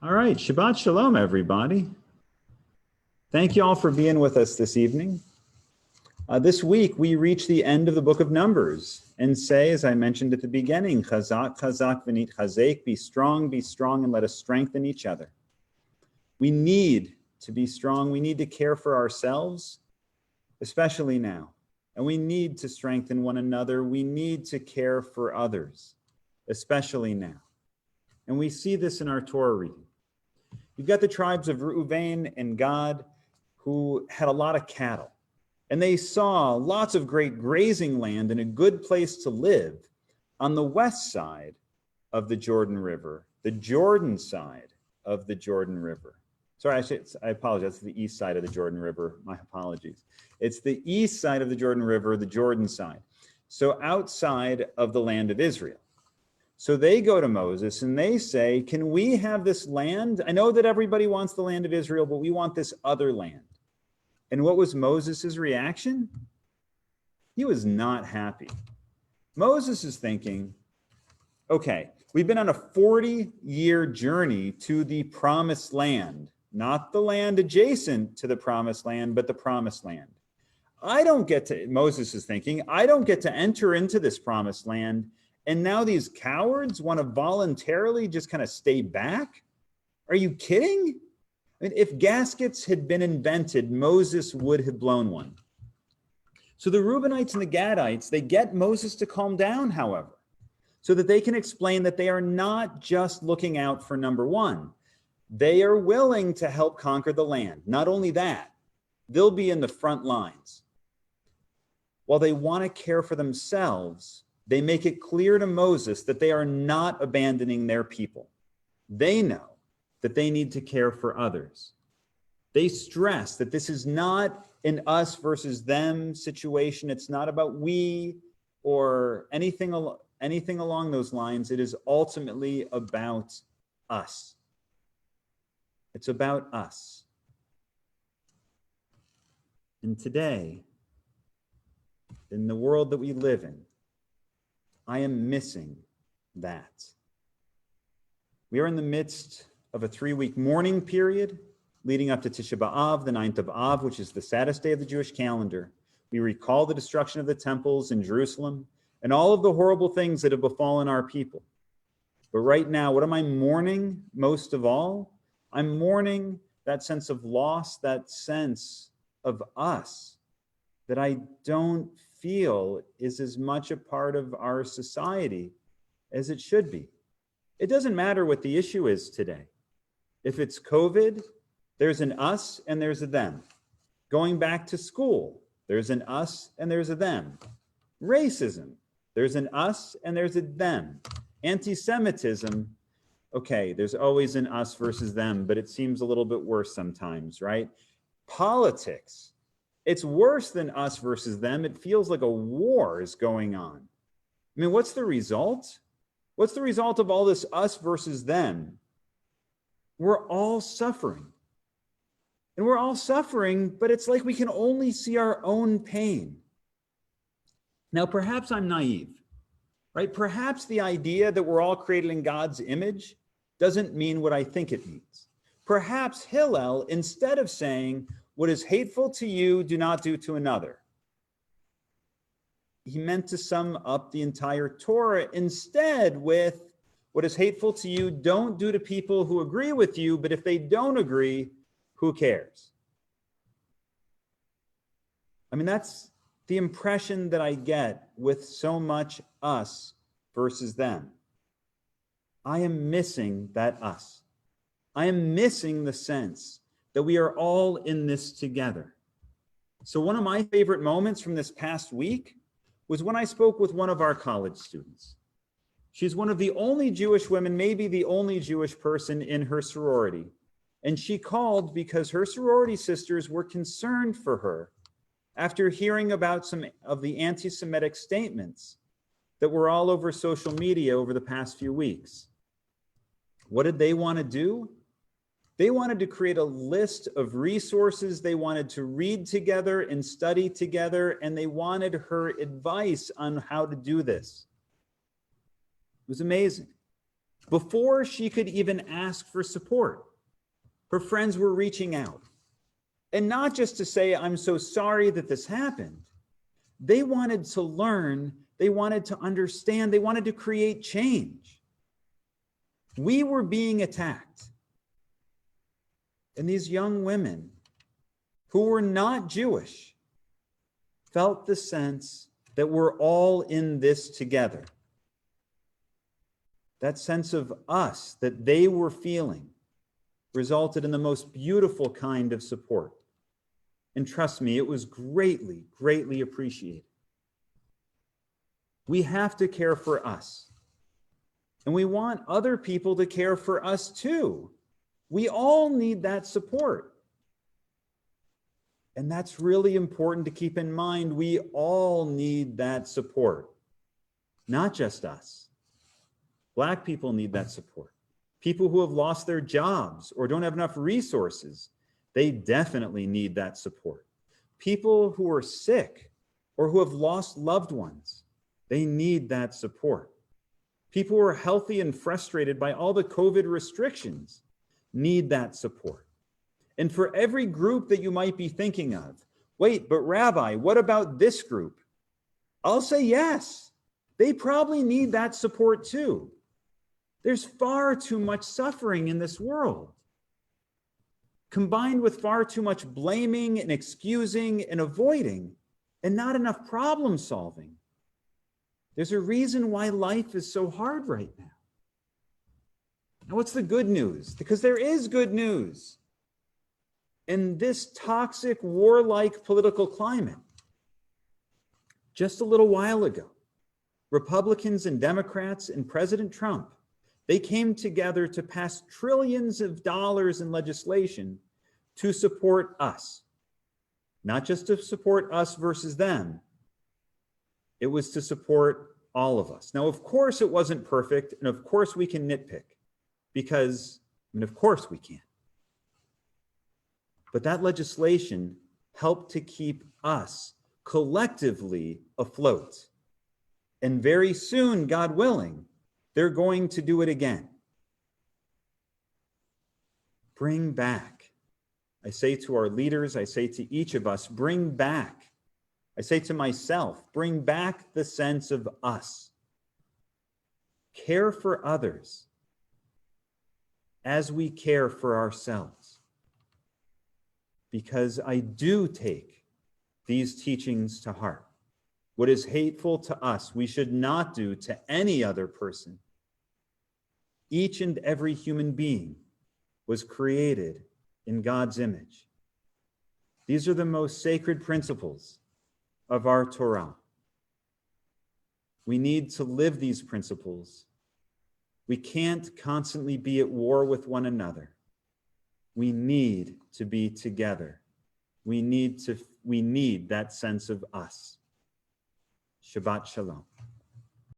All right, Shabbat Shalom, everybody. Thank you all for being with us this evening. This week, we reach the end of the book of Numbers and say, as I mentioned at the beginning, Chazak, Chazak, v'nit chazek, be strong, and let us strengthen each other. We need to be strong. We need to care for ourselves, especially now. And we need to strengthen one another. We need to care for others, especially now. And we see this in our Torah reading. You've got the tribes of Reuven and Gad who had a lot of cattle, and they saw lots of great grazing land and a good place to live on the west side of the Jordan River, the Jordan side of the Jordan River. Sorry, I apologize, it's the east side of the Jordan River. My apologies. It's the east side of the Jordan River, the Jordan side. So outside of the land of Israel. So they go to Moses and they say, can we have this land? I know that everybody wants the land of Israel, but we want this other land. And what was Moses' reaction? He was not happy. Moses is thinking, okay, we've been on a 40-year journey to the promised land, not the land adjacent to the promised land, but the promised land. Moses is thinking, I don't get to enter into this promised land. And now these cowards want to voluntarily just kind of stay back? Are you kidding? I mean, if gaskets had been invented, Moses would have blown one. So the Reubenites and the Gadites, they get Moses to calm down, however, so that they can explain that they are not just looking out for number one. They are willing to help conquer the land. Not only that, they'll be in the front lines. While they want to care for themselves, they make it clear to Moses that they are not abandoning their people. They know that they need to care for others. They stress that this is not an us versus them situation. It's not about we or anything along those lines. It is ultimately about us. It's about us. And today, in the world that we live in, I am missing that. We are in the midst of a 3-week mourning period leading up to Tisha B'Av, the 9th of Av, which is the saddest day of the Jewish calendar. We recall the destruction of the temples in Jerusalem and all of the horrible things that have befallen our people. But right now, what am I mourning most of all? I'm mourning that sense of loss, that sense of us that I don't feel is as much a part of our society as it should be. It doesn't matter what the issue is today. If it's COVID, there's an us and there's a them. Going back to school, there's an us and there's a them. Racism, there's an us and there's a them. Anti-Semitism, okay, there's always an us versus them, but it seems a little bit worse sometimes, right? Politics, it's worse than us versus them. It feels like a war is going on. I mean, what's the result? What's the result of all this us versus them? We're all suffering. And we're all suffering, but it's like we can only see our own pain. Now, perhaps I'm naive, right? Perhaps the idea that we're all created in God's image doesn't mean what I think it means. Perhaps Hillel, instead of saying, what is hateful to you, do not do to another, he meant to sum up the entire Torah instead with, what is hateful to you, don't do to people who agree with you, but if they don't agree, who cares? I mean, that's the impression that I get with so much us versus them. I am missing that us. I am missing the sense that we are all in this together. So one of my favorite moments from this past week was when I spoke with one of our college students. She's one of the only Jewish women, maybe the only Jewish person in her sorority. And she called because her sorority sisters were concerned for her after hearing about some of the anti-Semitic statements that were all over social media over the past few weeks. What did they want to do? They wanted to create a list of resources they wanted to read together and study together, and they wanted her advice on how to do this. It was amazing. Before she could even ask for support, her friends were reaching out. And not just to say, I'm so sorry that this happened. They wanted to learn, they wanted to understand, they wanted to create change. We were being attacked. And these young women who were not Jewish felt the sense that we're all in this together. That sense of us that they were feeling resulted in the most beautiful kind of support. And trust me, it was greatly, greatly appreciated. We have to care for us. And we want other people to care for us too. We all need that support. And that's really important to keep in mind. We all need that support, not just us. Black people need that support. People who have lost their jobs or don't have enough resources, they definitely need that support. People who are sick or who have lost loved ones, they need that support. People who are healthy and frustrated by all the COVID restrictions need that support. And for every group that you might be thinking of, wait, but Rabbi, what about this group? I'll say yes, they probably need that support too. There's far too much suffering in this world, combined with far too much blaming and excusing and avoiding, and not enough problem solving. There's a reason why life is so hard right now. Now, what's the good news? Because there is good news. In this toxic, warlike political climate, just a little while ago, Republicans and Democrats and President Trump, they came together to pass trillions of dollars in legislation to support us. Not just to support us versus them. It was to support all of us. Now, of course, it wasn't perfect. And of course, we can nitpick because, of course we can. But that legislation helped to keep us collectively afloat. And very soon, God willing, they're going to do it again. Bring back. I say to our leaders, I say to each of us, bring back. I say to myself, bring back the sense of us. Care for others as we care for ourselves. Because I do take these teachings to heart. What is hateful to us, we should not do to any other person. Each and every human being was created in God's image. These are the most sacred principles of our Torah. We need to live these principles. We can't constantly be at war with one another. We need to be together. We need that sense of us. Shabbat Shalom.